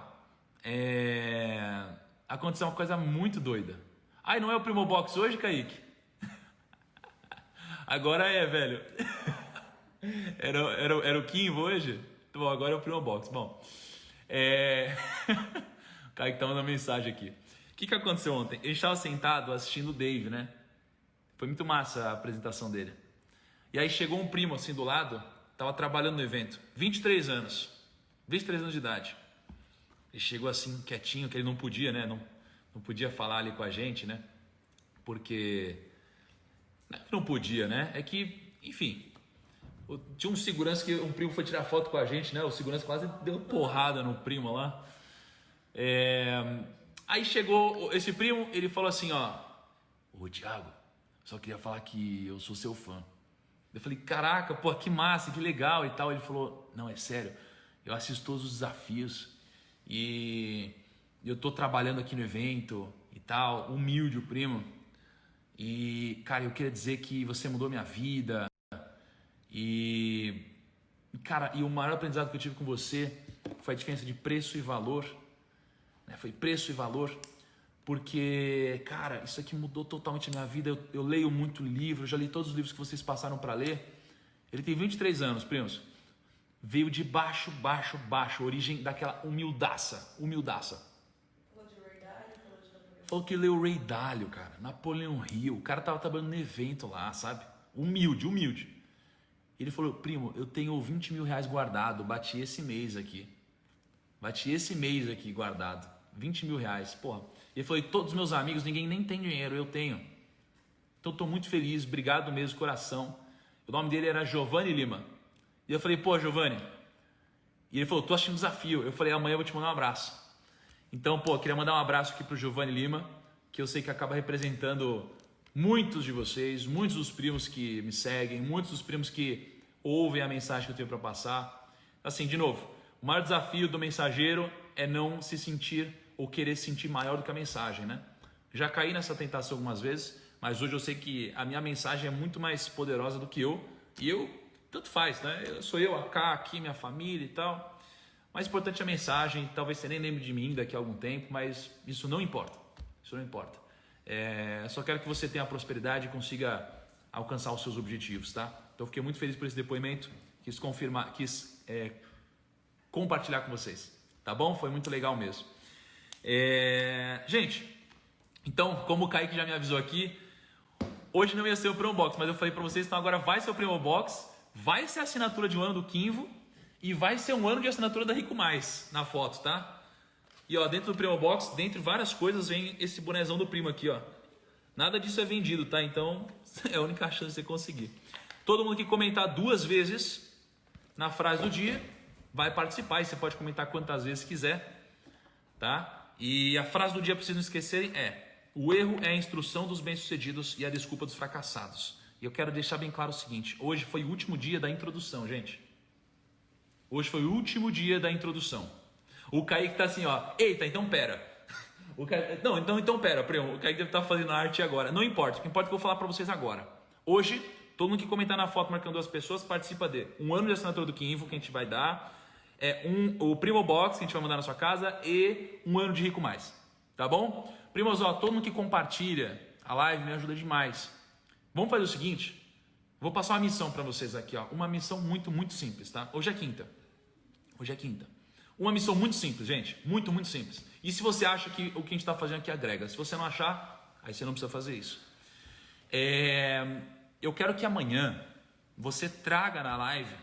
Aconteceu uma coisa muito doida. Ai, não é o Primo Box hoje, Kaique? Agora é, velho. Era o Kimbo hoje? Bom, agora é o Primo Box. Bom, o Kaique tá mandando mensagem aqui. O que aconteceu ontem? Ele estava sentado assistindo o Dave, né? Foi muito massa a apresentação dele. E aí chegou um primo assim do lado, tava trabalhando no evento, 23 anos de idade. Ele chegou assim, quietinho, que ele não podia, né? Não podia falar ali com a gente, né? Porque... Não podia, né? É que, enfim... Tinha um segurança que um primo foi tirar foto com a gente, né? O segurança quase deu porrada no primo lá. Aí chegou esse primo, ele falou assim, ó... Ô, Thiago, só queria falar que eu sou seu fã. Eu falei, caraca, pô, que massa, que legal e tal. Ele falou, não, é sério, eu assisto todos os desafios e eu tô trabalhando aqui no evento e tal, humilde o primo. E, cara, eu queria dizer que você mudou minha vida. E, cara, e o maior aprendizado que eu tive com você foi a diferença de preço e valor, né? Foi preço e valor, porque, cara, isso aqui mudou totalmente a minha vida. Eu leio muito livro, já li todos os livros que vocês passaram para ler. Ele tem 23 anos, primos. Veio de baixo, origem daquela humildaça. Falou de Ray Dalio, falou de Napoleão. Falou que leu Ray Dalio, cara, Napoleão Hill. O cara tava trabalhando no evento lá, sabe? Humilde. Ele falou, primo, eu tenho 20 mil reais guardado, bati esse mês aqui guardado, 20 mil reais, porra. Ele falou, e todos os meus amigos, ninguém nem tem dinheiro, eu tenho. Então estou muito feliz, obrigado mesmo, coração. O nome dele era Giovanni Lima. E eu falei, pô, Giovanni. E ele falou, tô assistindo desafio. Eu falei, amanhã eu vou te mandar um abraço. Então, pô, eu queria mandar um abraço aqui pro Giovanni Lima, que eu sei que acaba representando muitos de vocês, muitos dos primos que me seguem, muitos dos primos que ouvem a mensagem que eu tenho para passar. Assim, de novo, o maior desafio do mensageiro é não se sentir ou querer se sentir maior do que a mensagem, né? Já caí nessa tentação algumas vezes, mas hoje eu sei que a minha mensagem é muito mais poderosa do que eu, e eu, tanto faz, né? Sou eu, a Cá, aqui, minha família e tal. Mais importante é a mensagem, talvez você nem lembre de mim daqui a algum tempo, mas isso não importa, só quero que você tenha prosperidade e consiga alcançar os seus objetivos, tá? Então eu fiquei muito feliz por esse depoimento, quis compartilhar com vocês, tá bom? Foi muito legal mesmo. Gente, então, como o Kaique já me avisou aqui, hoje não ia ser o Primo Box, mas eu falei para vocês, então agora vai ser o Primo Box, vai ser a assinatura de um ano do Kimvo e vai ser um ano de assinatura da Rico Mais na foto, tá? E ó, dentro do Primo Box, dentre várias coisas, vem esse bonezão do primo aqui, ó. Nada disso é vendido, tá? Então, é a única chance de você conseguir. Todo mundo que comentar 2 vezes na frase do dia vai participar. E você pode comentar quantas vezes quiser, tá? E a frase do dia, para vocês não esquecerem, o erro é a instrução dos bem-sucedidos e a desculpa dos fracassados. E eu quero deixar bem claro o seguinte, hoje foi o último dia da introdução, gente. Hoje foi o último dia da introdução. O Kaique tá assim, ó, eita, então pera. Então pera, primo, o Kaique deve estar fazendo arte agora. Não importa, o que importa é que eu vou falar para vocês agora. Hoje, todo mundo que comentar na foto marcando 2 pessoas participa de um ano de assinatura do Kimvo que a gente vai dar, o Primo Box que a gente vai mandar na sua casa e um ano de Rico Mais, tá bom? Primos, ó, todo mundo que compartilha a live me ajuda demais. Vamos fazer o seguinte, vou passar uma missão para vocês aqui, ó, uma missão muito simples, tá? Hoje é quinta. Uma missão muito simples, gente. Muito simples. E se você acha que o que a gente está fazendo aqui agrega? Se você não achar, aí você não precisa fazer isso. Eu quero que amanhã você traga na live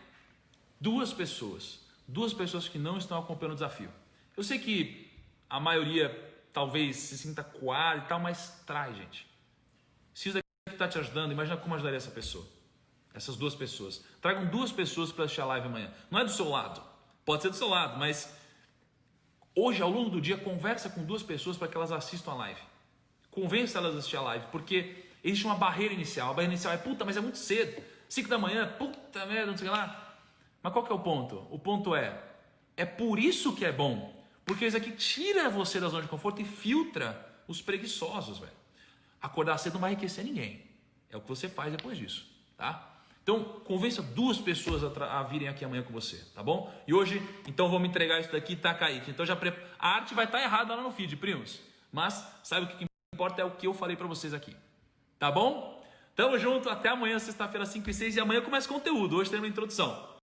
2 pessoas. 2 pessoas que não estão acompanhando o desafio. Eu sei que a maioria talvez se sinta coada e tal, mas traz, gente. Se isso aqui está te ajudando, imagina como ajudaria essa pessoa. Essas 2 pessoas. Tragam 2 pessoas para assistir a live amanhã. Não é do seu lado. Pode ser do seu lado, mas hoje, ao longo do dia, conversa com 2 pessoas para que elas assistam a live. Convença elas a assistir a live, porque existe uma barreira inicial. A barreira inicial é, puta, mas é muito cedo. 5 da manhã, puta merda, não sei lá. Mas qual que é o ponto? O ponto é por isso que é bom. Porque isso aqui tira você da zona de conforto e filtra os preguiçosos, velho. Acordar cedo não vai enriquecer ninguém. É o que você faz depois disso, tá? Então, convença 2 pessoas a virem aqui amanhã com você, tá bom? E hoje, então, vou me entregar isso daqui, tá, Kaique? Então, a arte vai estar errada lá no feed, primos. Mas, sabe o que importa é o que eu falei para vocês aqui. Tá bom? Tamo junto, até amanhã, sexta-feira, 5 e 6. E amanhã começa conteúdo, hoje tem uma introdução.